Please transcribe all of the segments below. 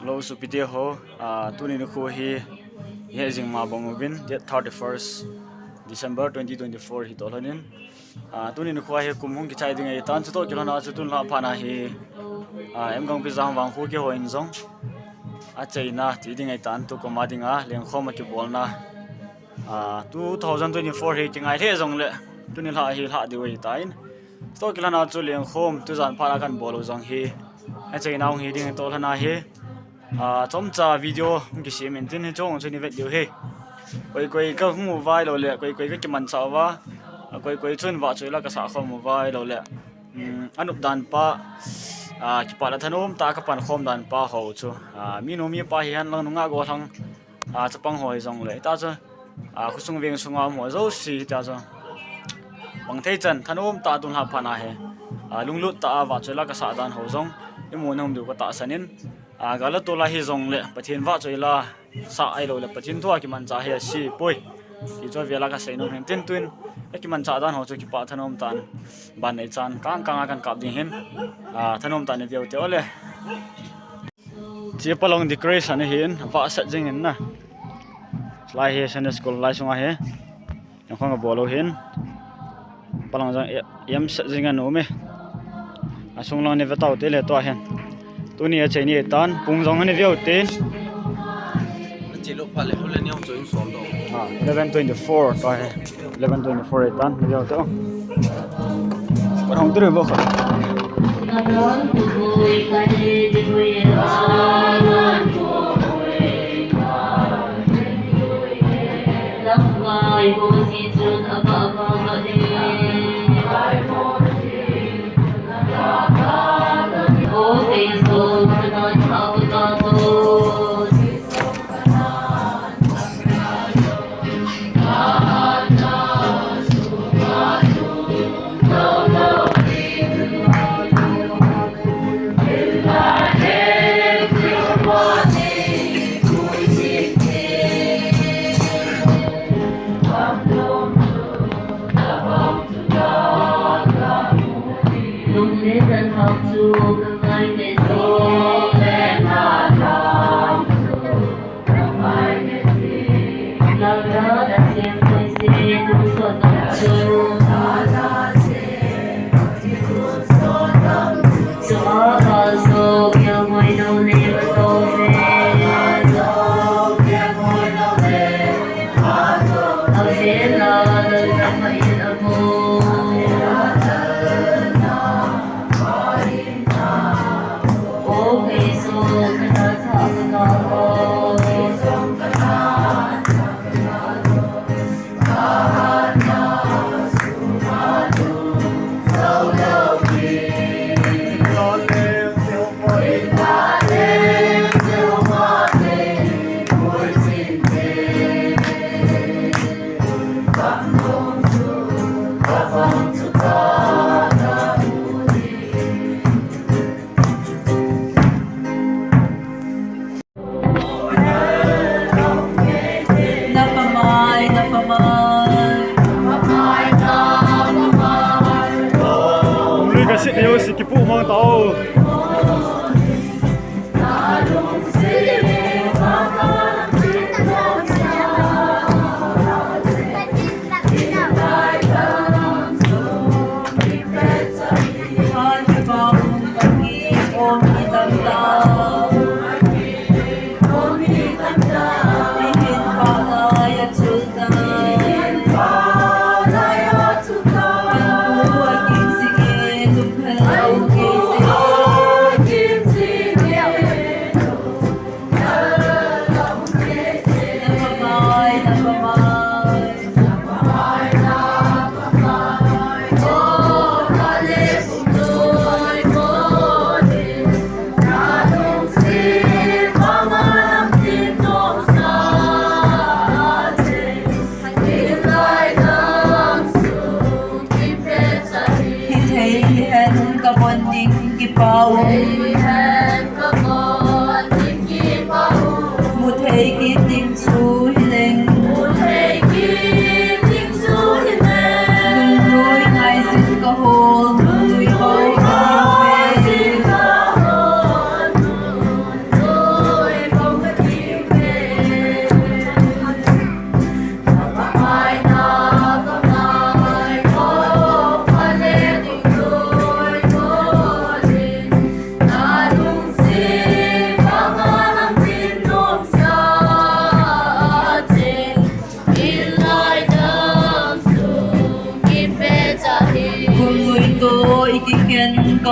lo supite ho tunin khu hi ye jingma bongwin date 31st December 2024 hi tolonin tunin khu hi kumhung ki chai dingai tan chuto kilona chutun la phana hi em gong pi jang wang khu ke ho in jong a chaina ti dingai tan tu ko ma dinga leng khoma ki bolna 2024 hi kingai the jong le tunin la hi la diwei tain to kilana chu leng khom tu jan phara kan bolo jong hi a chaina hi ding tolana hi chomcha video ki simen tin he chong chini vet dio he koi ka mu vai lo le koi ka kiman chawa koi chun wa choila ka sa khom mu vai lo le anup dan pa ki pala thanom ta ka pan khom dan pa ho chu mi no mi pa hi han lang nga go thang chapang hoi jong le ta cha khusung veng sunga mo zo si ta cha bang thei chan thanom ta tun ha phana he lunglut ta wa choila ka sa dan ho jong emo nam du ka ta sanin gala tola hi zong le pathin wa choila sa ai lo le pathin thua ki man cha he si poi ki cho vela ka sei no hen tin twin ki man cha dan ho chu ki pa thanom tan ban nei chan kang kan kap ding hen thanom tan ne veu te ole chi palong decoration hin wa sa jing hen na lai he san school lai sunga he khong bolo hin palong jang yam sa jing an ome asung long ne vetau te le to hen tunia cheni tan pungjong ani veu ten chỉ lúc phải lên nhau chơi xuống đâu 1124 to he 1124 tan veu to còn không tới vô khởi eu se que por mão tal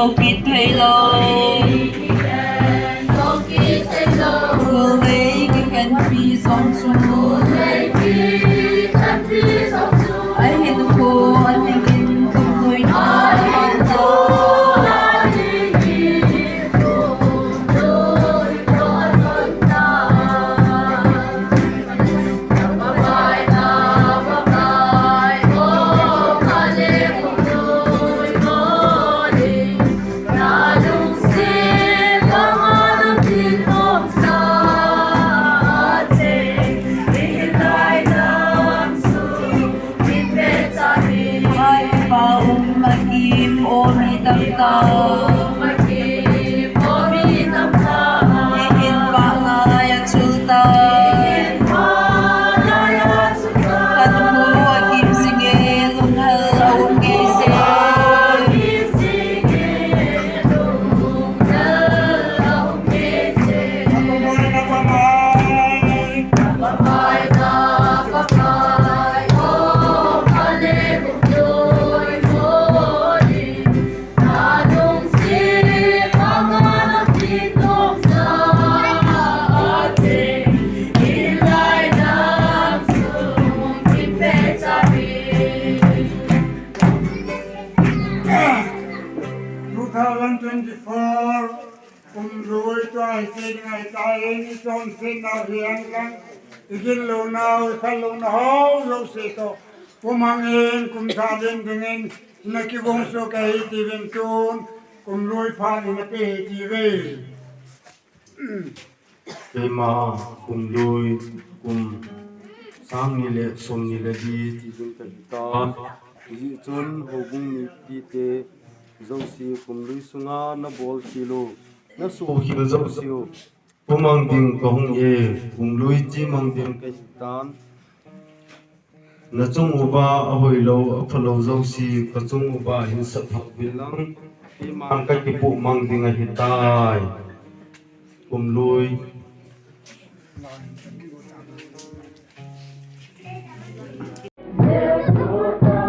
cầu kít thầy lâu Cô lấy cái khen phi song su Anh hẹn cô anh hẹn kinh không nuôi nó hoàn tố Magim omi tamta Ihin pa nga yan sulta Katumo agim sige lunghal awang gise Rồi tôi xin ngày tay ni trong xin nào hiền lắm, ikin lâu nào khăn lâu nào lâu sẽ to, kumangin kum sadin dengan nakibong so kay tiwen tun, kum rồi phan na pe tiwe. Ema kum lui kum sang ni le som ni le di ti dun ka ta ji chun hobung ni ti te zo si kum lui sunga na bol kilo na so hil zo siu pumang ding ko hung e kum lui chi mang ding ka tan na chung uba a hoi lo a phalo zo si ka chung uba hin sa thak bilang ti mang ka ki pu mang ding a hitai kum lui Hãy subscribe cho kênh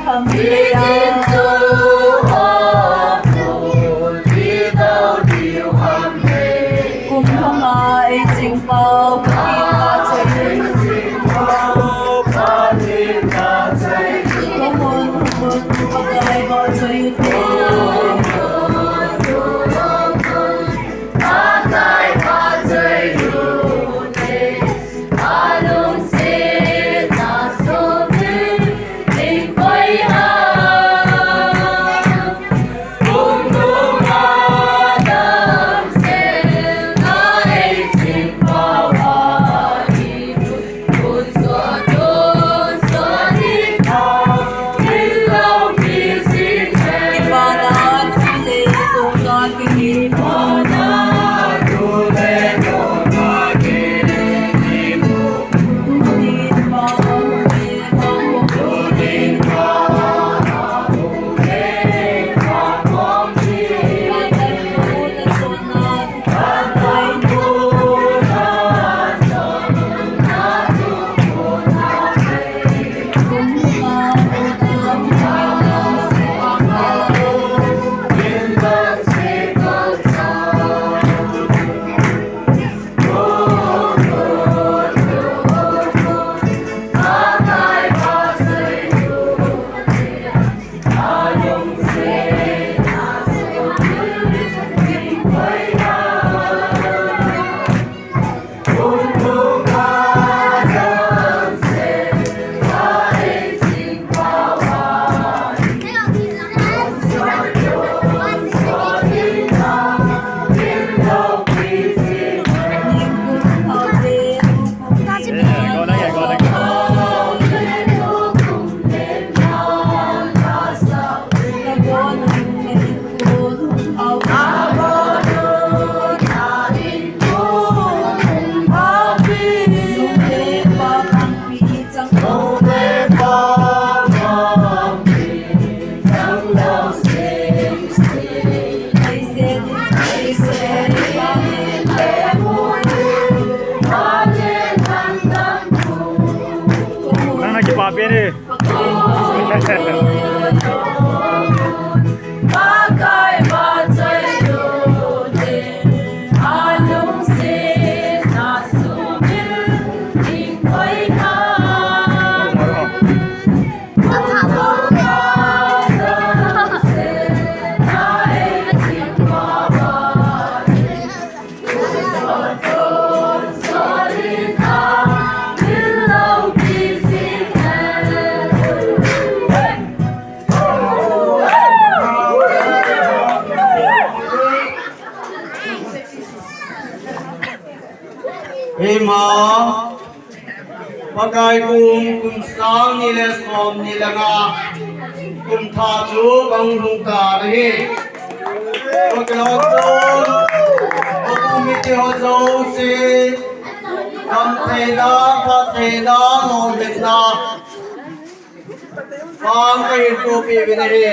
Ghiền Mì Gõ để không bỏ lỡ đi. Bagai bagai dode, alung se nasubir ingkoi ka. Hema pakai kum sang ni le som ni langa kum tha chu bang lung ka re paklo kon kum mi te ho zo se kam the na pa the na no de na bang kai ko pi vi ne re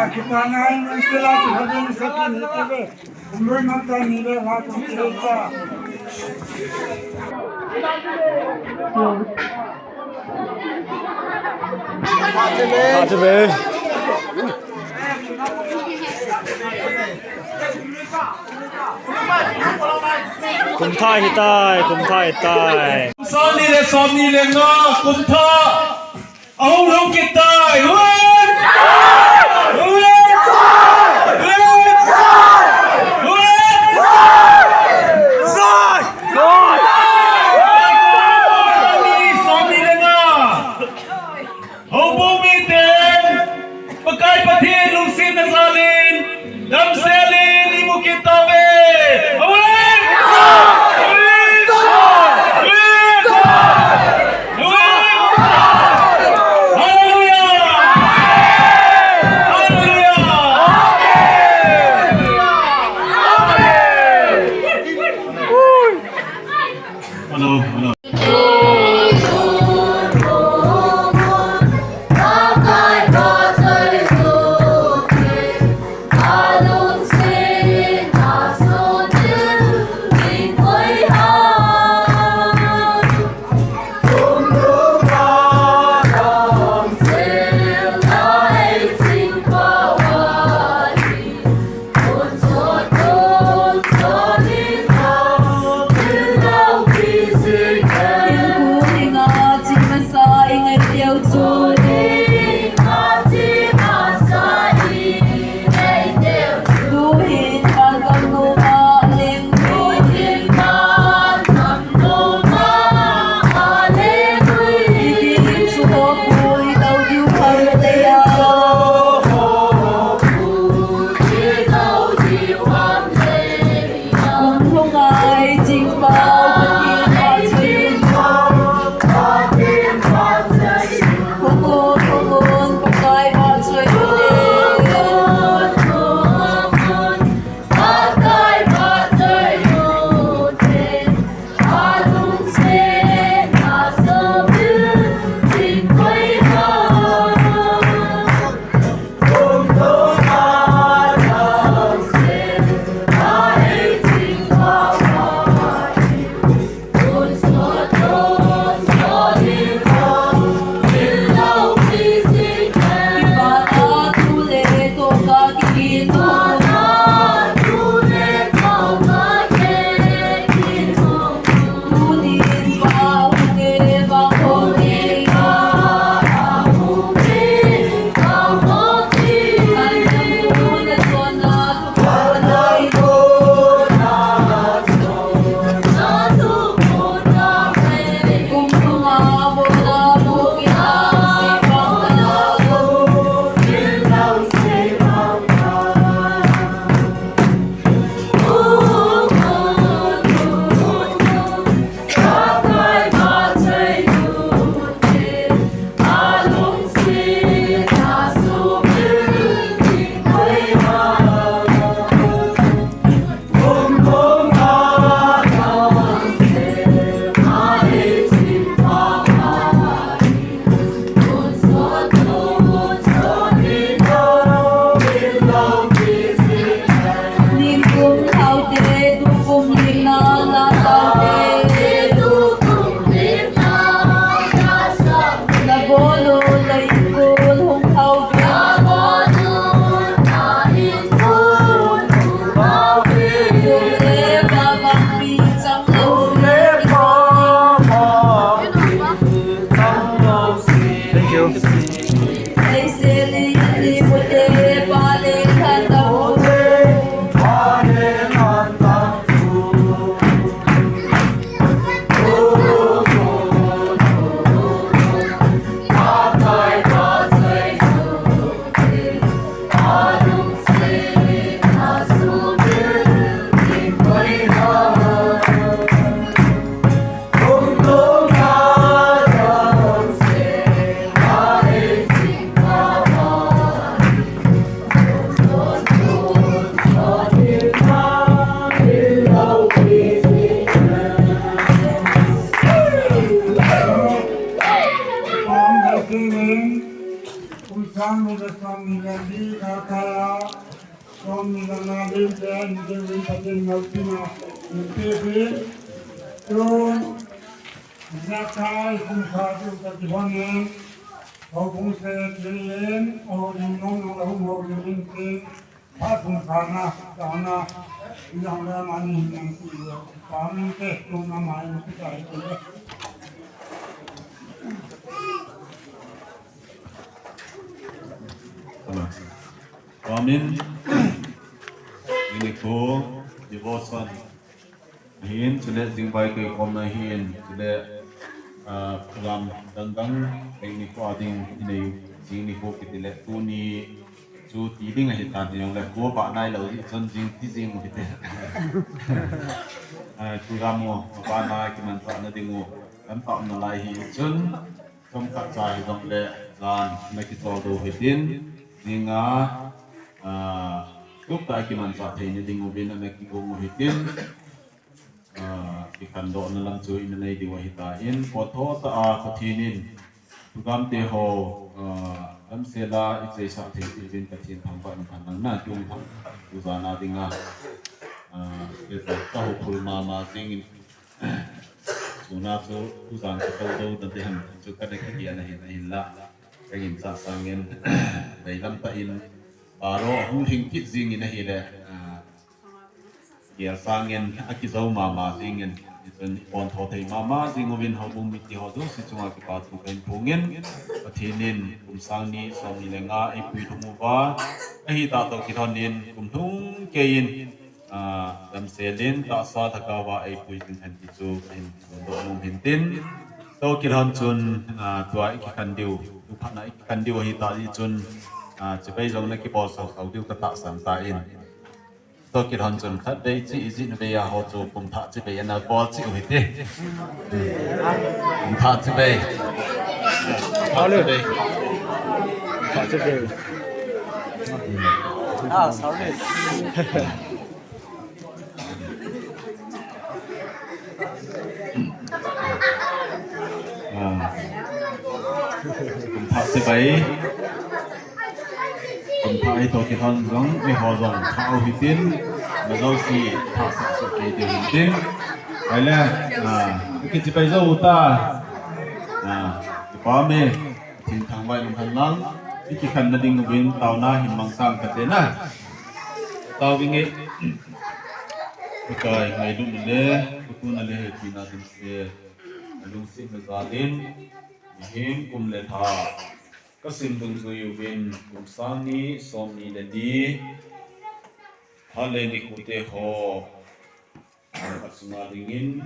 kita ngayon ng sila sabihin sa kinitibe. Umur mata nila hatong kita. Hadi be. Kum thai hitai, kum thai hitai. som ni le nga kum tha au lo kitai They say they would they cut the whole Amin. Ini ko devotion. Hin sudah jingbai ke kom na hin sudah program dangdang ini ko ading ini jing ni ko kitile tu ni chu ti ding hi ta yang le ko ba nai lo chon jing ti jing mo kite. Program mo ba na ki man sa na ding mo kan ta na lai hi chun trong ka chai dong le lan na ki to do hitin ninga lúc tại khi mình chọn thì những ngôi bên này cái ngôi hitin cái khăn độ nó làm chui nên này đi qua hitain photo ta có thinin program te ho làm xe la ít giấy sạc thì bên cái thiên thằng bạn thằng năng na chung thằng tu gia na dinga cái ta học phul mà tiếng chúng ta cho tu gia cái câu đâu tận thế hành cho cái này cái gì này là cái hình dạng sang nhân đấy làm ta in aro hung hình kit zing in hi le yer sangen akizo mama zingen isen on tho thei mama zingowin hobung miti hodu si chunga ki pa tu ken pungen pathinin sang ni som ni lenga ai pui thumu ba ai ta to ki thonin thung kein dam selin ta sa thaka wa ai pui tin han ti chu in do num hin tin to ki thon chun tuai ki kan diu tu phana ki kan diu hi ta ji chun chỉ bây giờ này cái bộ sầu sầu tiêu cái tạ sản ta in tôi kết hôn chuẩn thật đấy chỉ gì bây giờ họ chụp cùng thạ chỉ bây giờ là bộ chịu hết đi cùng thạ chỉ bây thạ luôn đây thạ chỉ bây sáu đi cùng thạ chỉ bây cùng thay tôi kết hôn giống với họ dùng thao hi tin mà đâu gì thao sản xuất cái điều hi tin vậy là cái chỉ bây giờ ta cái ba mẹ thiên thằng vậy làm thằng lăng cái khăn nó đinh bên tàu na hình mang sang cái thế na tàu với nghe cái ngày lúc này tôi nói là thì na tin sẽ lúc sinh ra gia đình hiếm cùng lên thà các sinh dung suy yêu bên cùng sang ni som ni lên đi hắn lên đi cụ thể họ các sinh hoạt đình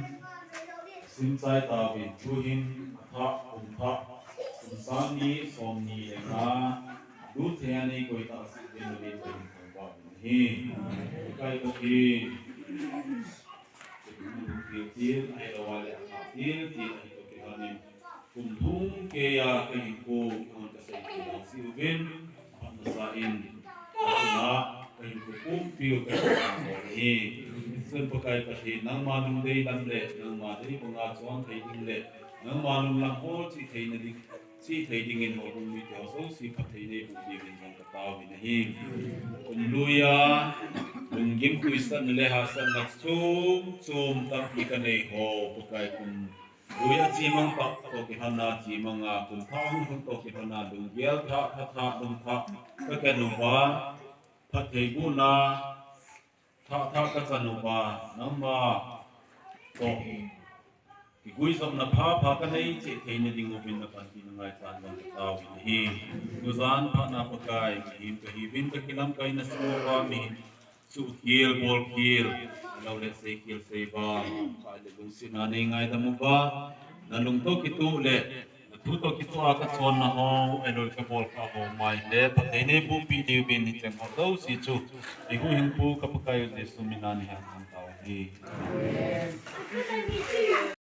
sinh trái ta bên chu hin thọ cùng sang ni som ni lên na đủ thế này coi ta sinh bên bên bên thằng bạn hi cái có khi tiêu ai đâu ai tiêu thì có cái cùng thung kia cái cô con cái sự kiện siêu viên hoặc là sa in là cái cô phiêu cái này sơn bậc cái cái thì năng mà nung đây làm lệ năng mà đây bằng ngã choang thấy in lệ năng mà nung làm hồ chỉ thấy này đi chỉ thấy đi nghìn hồ cùng bị theo số chỉ phát thấy này cũng đi bên trong cái tàu này hi cùng lui cùng kiếm quy sân lệ hà sân là chôm tập đi cái này hồ bậc cái cùng đối với chị mang bạc tổ kỳ hana chị mang cùng thang cùng tổ kỳ hana đồng gieo tha đồng tha cái nụ hoa phát thấy bu na tha cái nụ hoa nắm mà tổ kỳ gui som na pha ka nei che thei ne ding obin na pan tin ngai tan wang ka tau hi guzan pha na pa kai him ka hi bin ka kilam kai na su wa mi su kiel bol kiel lo le se kiel se ba ka le lung sin na nei ngai da mu ba na lung to ki tu le tu to ki tu a ka chon na ho elol ka bol ka ho mai le pa thei ne bu pi di bin hi chen ho do si chu i hu hing pu ka pa kai je su mi na ni ha tau hi